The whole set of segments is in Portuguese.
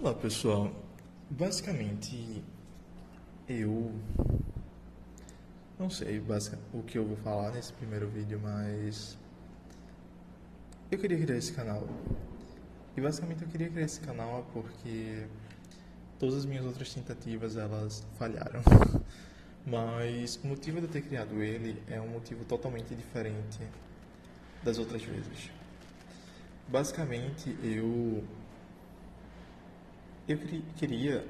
Olá pessoal, basicamente eu não sei o que eu vou falar nesse primeiro vídeo, mas eu queria criar esse canal. E basicamente eu queria criar esse canal porque todas as minhas outras tentativas elas falharam. Mas o motivo de eu ter criado ele é um motivo totalmente diferente das outras vezes. Basicamente eu queria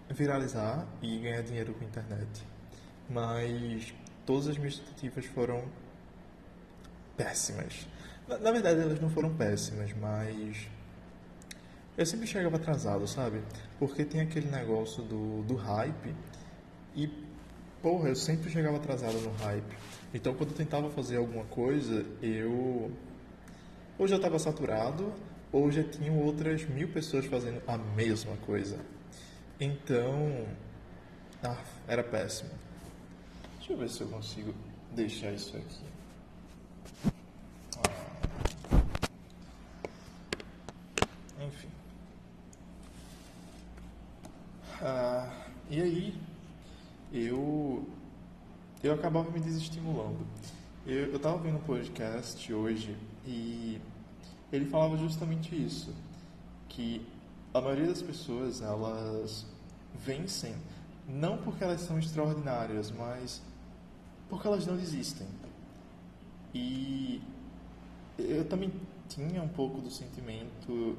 viralizar e ganhar dinheiro com a internet. Mas todas as minhas tentativas foram péssimas. Na verdade, elas não foram péssimas, mas eu sempre chegava atrasado, sabe? Porque tem aquele negócio do hype e, porra, eu sempre chegava atrasado no hype. Então, quando eu tentava fazer alguma coisa, eu ou já estava saturado ou já tinham outras 1000 pessoas fazendo a mesma coisa. Então, era péssimo. Deixa eu ver se eu consigo deixar isso aqui. Enfim. E aí, eu, eu acabava me desestimulando. Eu tava vendo um podcast hoje e ele falava justamente isso, que a maioria das pessoas, elas vencem não porque elas são extraordinárias, mas porque elas não desistem. E eu também tinha um pouco do sentimento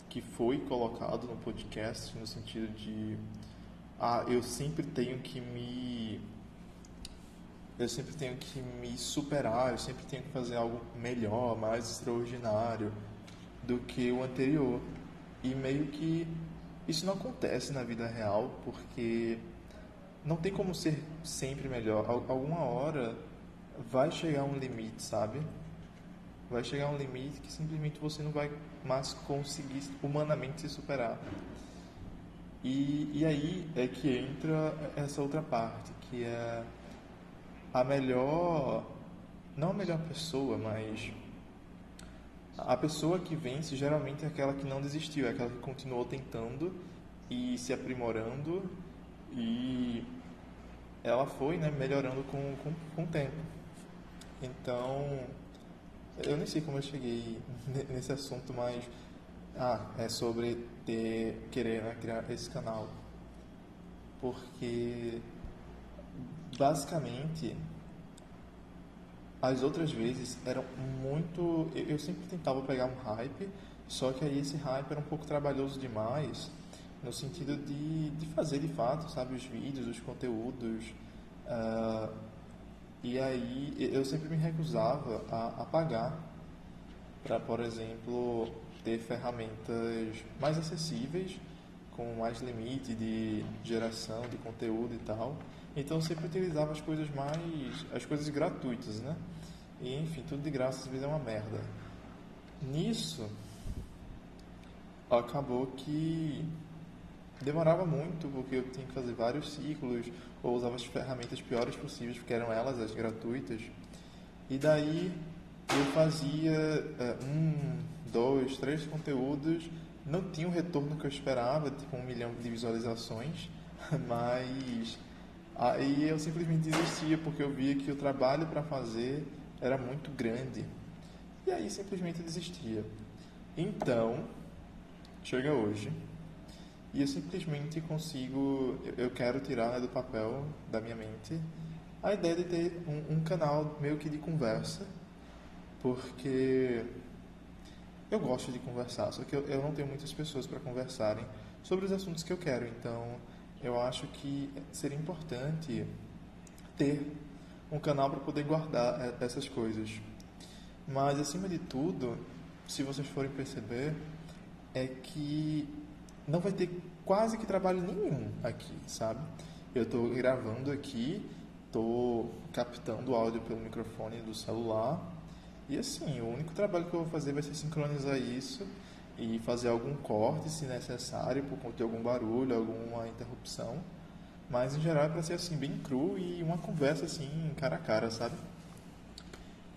que foi colocado no podcast, no sentido de eu sempre tenho que me superar, eu sempre tenho que fazer algo melhor, mais extraordinário do que o anterior. E meio que isso não acontece na vida real, porque não tem como ser sempre melhor. Alguma hora vai chegar um limite, sabe? Vai chegar um limite que simplesmente você não vai mais conseguir humanamente se superar. E aí é que entra essa outra parte, que é a melhor, não a melhor pessoa, mas a pessoa que vence geralmente é aquela que não desistiu, é aquela que continuou tentando e se aprimorando, e ela foi, né, melhorando com o tempo. Então, eu nem sei como eu cheguei nesse assunto, mas é sobre querer, né, criar esse canal. Porque basicamente as outras vezes eram muito. Eu sempre tentava pegar um hype, só que aí esse hype era um pouco trabalhoso demais, no sentido de fazer de fato, sabe, os vídeos, os conteúdos. ah, e aí eu sempre me recusava a pagar para, por exemplo, ter ferramentas mais acessíveis, com mais limite de geração de conteúdo e tal. Então eu sempre utilizava as coisas gratuitas, né? E enfim, tudo de graça às vezes é uma merda. Nisso, acabou que demorava muito, porque eu tinha que fazer vários ciclos, ou usava as ferramentas piores possíveis, porque eram elas as gratuitas. E daí eu fazia dois, três conteúdos, não tinha o retorno que eu esperava, tipo 1 milhão de visualizações, mas aí eu simplesmente desistia, porque eu via que o trabalho para fazer era muito grande. E aí simplesmente desistia. Então, chega hoje, e eu simplesmente eu quero tirar, né, do papel da minha mente a ideia de ter um canal meio que de conversa, porque eu gosto de conversar, só que eu não tenho muitas pessoas para conversarem sobre os assuntos que eu quero. Então, eu acho que seria importante ter um canal para poder guardar essas coisas. Mas, acima de tudo, se vocês forem perceber, é que não vai ter quase que trabalho nenhum aqui, sabe? Eu estou gravando aqui, estou captando o áudio pelo microfone do celular, e assim, o único trabalho que eu vou fazer vai ser sincronizar isso e fazer algum corte, se necessário, por conta de algum barulho, alguma interrupção. Mas em geral é para ser assim, bem cru e uma conversa assim, cara a cara, sabe?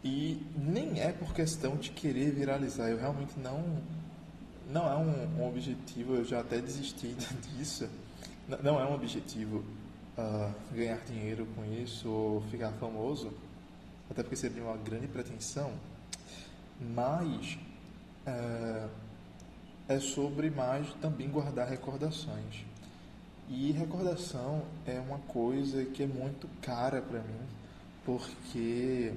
E nem é por questão de querer viralizar, eu realmente não é um objetivo, eu já até desisti disso. Não é um objetivo ganhar dinheiro com isso ou ficar famoso, até porque seria uma grande pretensão, mas é sobre mais também guardar recordações. E recordação é uma coisa que é muito cara para mim, porque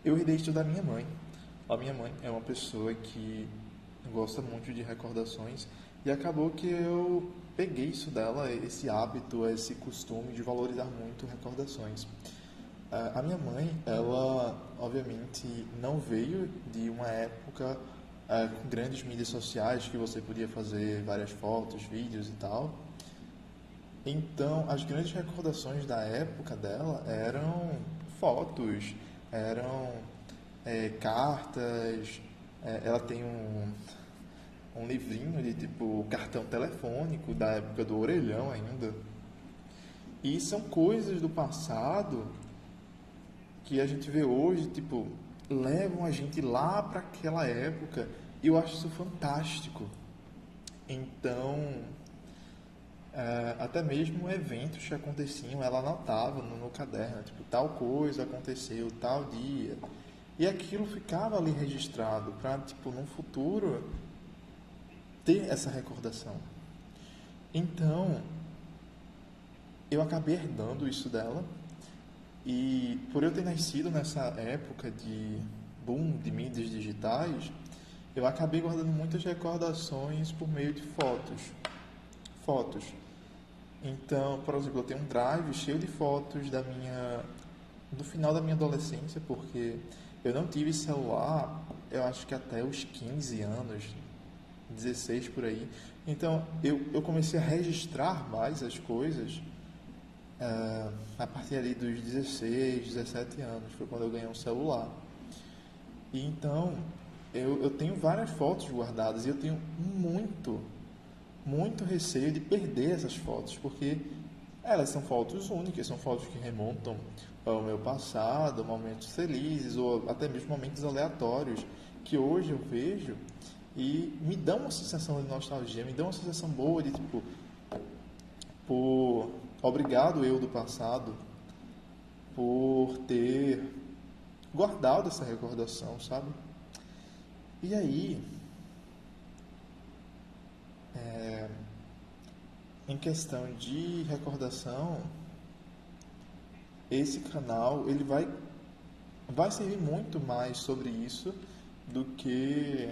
eu herdei isso da minha mãe. A minha mãe é uma pessoa que gosta muito de recordações e acabou que eu peguei isso dela, esse hábito, esse costume de valorizar muito recordações. A minha mãe, ela obviamente não veio de uma época com grandes mídias sociais que você podia fazer várias fotos, vídeos e tal. Então, as grandes recordações da época dela eram fotos, eram cartas. Ela tem um livrinho de tipo cartão telefônico da época do orelhão ainda. E são coisas do passado que a gente vê hoje, tipo, levam a gente lá para aquela época. E eu acho isso fantástico. Então, até mesmo eventos que aconteciam, ela anotava no caderno, tipo, tal coisa aconteceu, tal dia. E aquilo ficava ali registrado para, tipo, no futuro ter essa recordação. Então, eu acabei herdando isso dela e por eu ter nascido nessa época de boom de mídias digitais, eu acabei guardando muitas recordações por meio de fotos. Então, por exemplo, eu tenho um drive cheio de fotos do final da minha adolescência, porque eu não tive celular, eu acho que até os 15 anos, 16 por aí. Então, eu comecei a registrar mais as coisas a partir ali dos 16, 17 anos, foi quando eu ganhei um celular. E então, eu tenho várias fotos guardadas e eu tenho muito receio de perder essas fotos, porque elas são fotos únicas, são fotos que remontam ao meu passado, momentos felizes ou até mesmo momentos aleatórios que hoje eu vejo e me dão uma sensação de nostalgia, me dão uma sensação boa de tipo, obrigado eu do passado por ter guardado essa recordação, sabe? E aí, em questão de recordação, esse canal ele vai servir muito mais sobre isso do que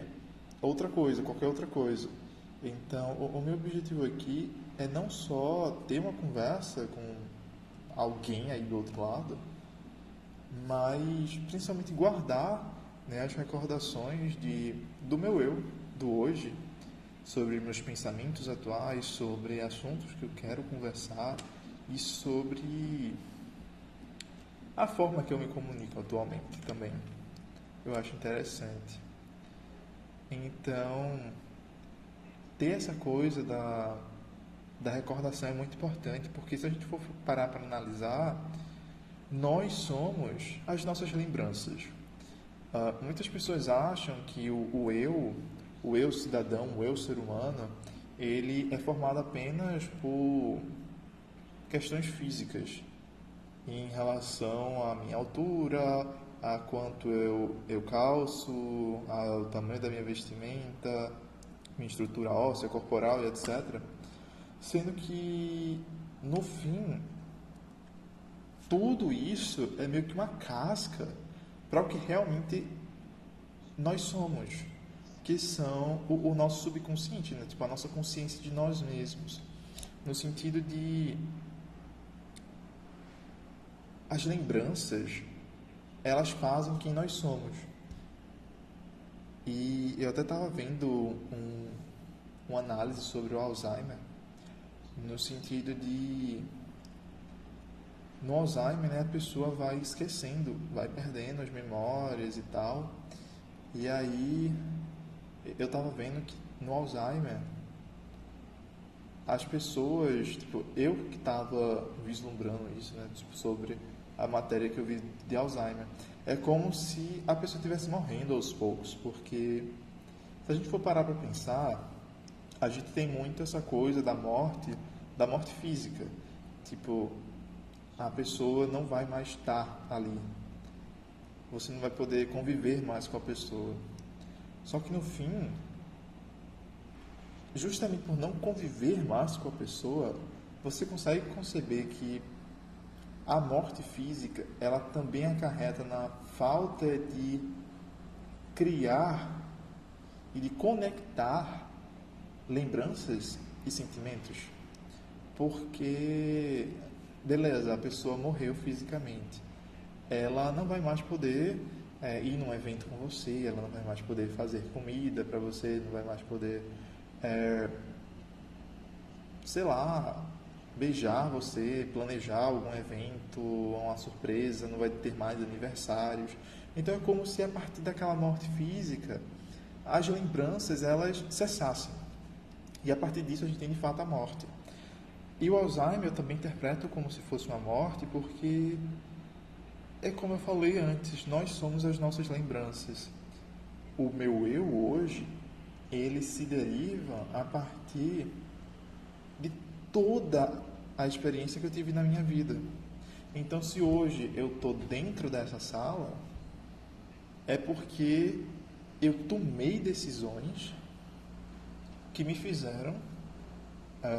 qualquer outra coisa. Então, o meu objetivo aqui é não só ter uma conversa com alguém aí do outro lado, mas principalmente guardar, né, as recordações do meu eu, do hoje, sobre meus pensamentos atuais, sobre assuntos que eu quero conversar e sobre a forma que eu me comunico atualmente também. Eu acho interessante. Então, ter essa coisa da recordação é muito importante, porque se a gente for parar para analisar, nós somos as nossas lembranças. Muitas pessoas acham que o eu cidadão, o eu ser humano, ele é formado apenas por questões físicas, em relação à minha altura, a quanto eu calço, ao tamanho da minha vestimenta, minha estrutura óssea, corporal e etc. Sendo que, no fim, tudo isso é meio que uma casca para o que realmente nós somos, que são o nosso subconsciente, né? Tipo, a nossa consciência de nós mesmos, no sentido de as lembranças, elas fazem quem nós somos. E eu até estava vendo uma análise sobre o Alzheimer, no sentido de no Alzheimer, né, a pessoa vai esquecendo, vai perdendo as memórias e tal. E aí eu estava vendo que no Alzheimer as pessoas, tipo, eu que estava vislumbrando isso, né, tipo, sobre a matéria que eu vi de Alzheimer, é como se a pessoa estivesse morrendo aos poucos, porque Se a gente for parar para pensar, a gente tem muito essa coisa da morte física. Tipo, a pessoa não vai mais estar ali. Você não vai poder conviver mais com a pessoa. Só que no fim, justamente por não conviver mais com a pessoa, você consegue conceber que a morte física, ela também acarreta na falta de criar e de conectar lembranças e sentimentos. Porque, beleza, a pessoa morreu fisicamente. Ela não vai mais poder ir num evento com você, ela não vai mais poder fazer comida para você, não vai mais poder, sei lá, beijar você, planejar algum evento, uma surpresa, não vai ter mais aniversários. Então é como se a partir daquela morte física, as lembranças elas cessassem. E a partir disso a gente tem de fato a morte. E o Alzheimer eu também interpreto como se fosse uma morte, porque é como eu falei antes, nós somos as nossas lembranças. O meu eu hoje, ele se deriva a partir de toda a experiência que eu tive na minha vida. Então, se hoje eu estou dentro dessa sala, é porque eu tomei decisões que me fizeram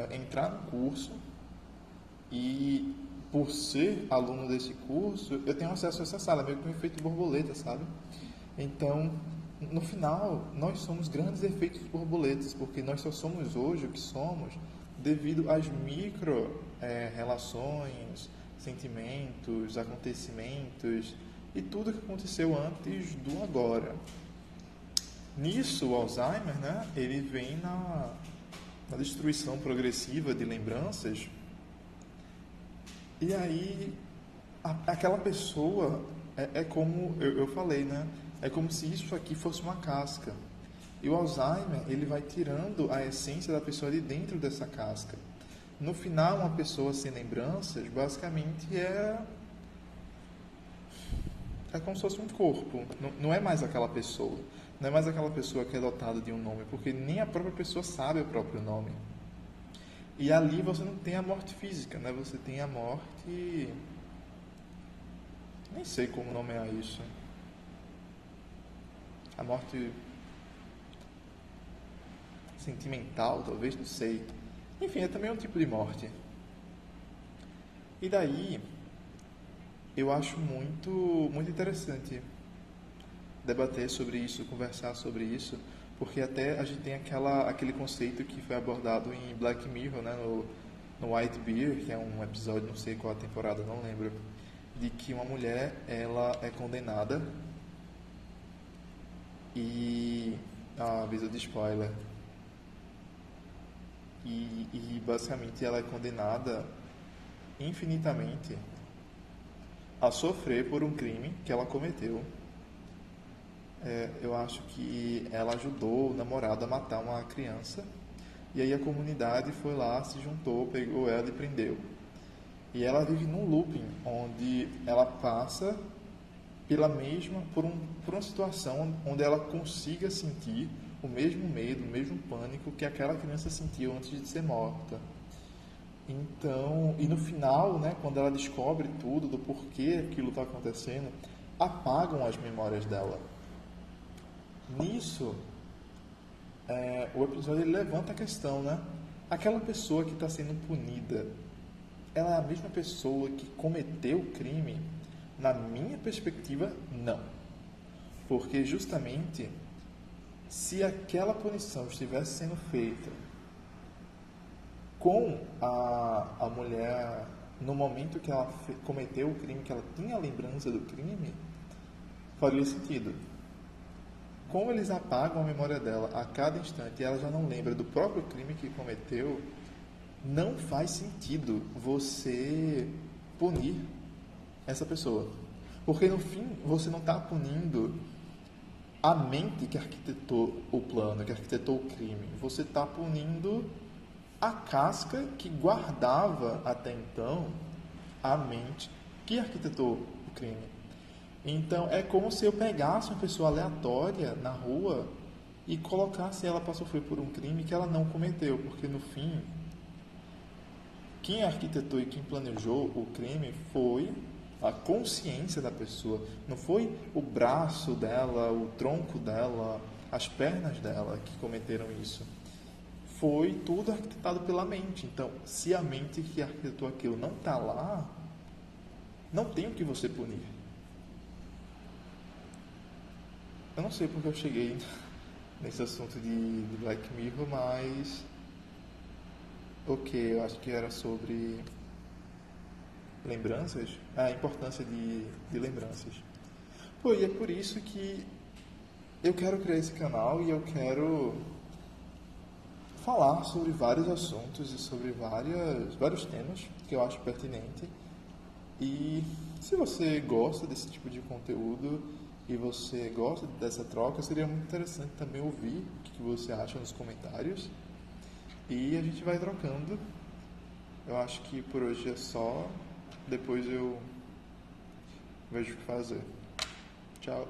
entrar no curso e, por ser aluno desse curso, eu tenho acesso a essa sala, meio que um efeito borboleta, sabe? Então, no final, nós somos grandes efeitos borboletas, porque nós só somos hoje o que somos devido às micro relações, sentimentos, acontecimentos e tudo que aconteceu antes do agora. Nisso, o Alzheimer, né, ele vem na destruição progressiva de lembranças. E aí, aquela pessoa, é como eu falei, né? É como se isso aqui fosse uma casca. E o Alzheimer, ele vai tirando a essência da pessoa de dentro dessa casca. No final, uma pessoa sem lembranças, basicamente é como se fosse um corpo. Não é mais aquela pessoa. Não é mais aquela pessoa que é dotada de um nome, porque nem a própria pessoa sabe o próprio nome. E ali você não tem a morte física, né? Você tem a morte... Nem sei como nomear isso. A morte sentimental, talvez, não sei. Enfim, é também um tipo de morte. E daí, eu acho muito, muito interessante debater sobre isso, conversar sobre isso, porque até a gente tem aquele conceito que foi abordado em Black Mirror, né, no White Bear, que é um episódio, não sei qual a temporada, não lembro, de que uma mulher, ela é condenada e... aviso de spoiler. E basicamente ela é condenada infinitamente a sofrer por um crime que ela cometeu. Eu acho que ela ajudou o namorado a matar uma criança, e aí a comunidade foi lá, se juntou, pegou ela e prendeu. E ela vive num looping onde ela passa por uma situação onde ela consiga sentir o mesmo medo, o mesmo pânico que aquela criança sentiu antes de ser morta. Então, e no final, né, quando ela descobre tudo do porquê aquilo está acontecendo, apagam as memórias dela. Nisso, o episódio ele levanta a questão, né? Aquela pessoa que está sendo punida, ela é a mesma pessoa que cometeu o crime? Na minha perspectiva, não. Porque justamente, se aquela punição estivesse sendo feita com a mulher no momento que ela cometeu o crime, que ela tinha a lembrança do crime, faria sentido. Como eles apagam a memória dela a cada instante e ela já não lembra do próprio crime que cometeu, não faz sentido você punir essa pessoa. Porque no fim, você não está punindo a mente que arquitetou o plano, que arquitetou o crime. Você está punindo a casca que guardava até então a mente que arquitetou o crime. Então, é como se eu pegasse uma pessoa aleatória na rua e colocar se ela passou foi por um crime que ela não cometeu, porque no fim, quem arquitetou e quem planejou o crime foi a consciência da pessoa, não foi o braço dela, o tronco dela, as pernas dela que cometeram isso. Foi tudo arquitetado pela mente. Então, se a mente que arquitetou aquilo não está lá, não tem o que você punir. Eu não sei porque eu cheguei nesse assunto de Black Mirror, mas ok, eu acho que era sobre lembranças, a importância de lembranças. Pô, e é por isso que eu quero criar esse canal e eu quero falar sobre vários assuntos e sobre vários temas que eu acho pertinente. E se você gosta desse tipo de conteúdo e você gosta dessa troca, seria muito interessante também ouvir o que você acha nos comentários. E a gente vai trocando. Eu acho que por hoje é só. Depois eu vejo o que fazer. Tchau.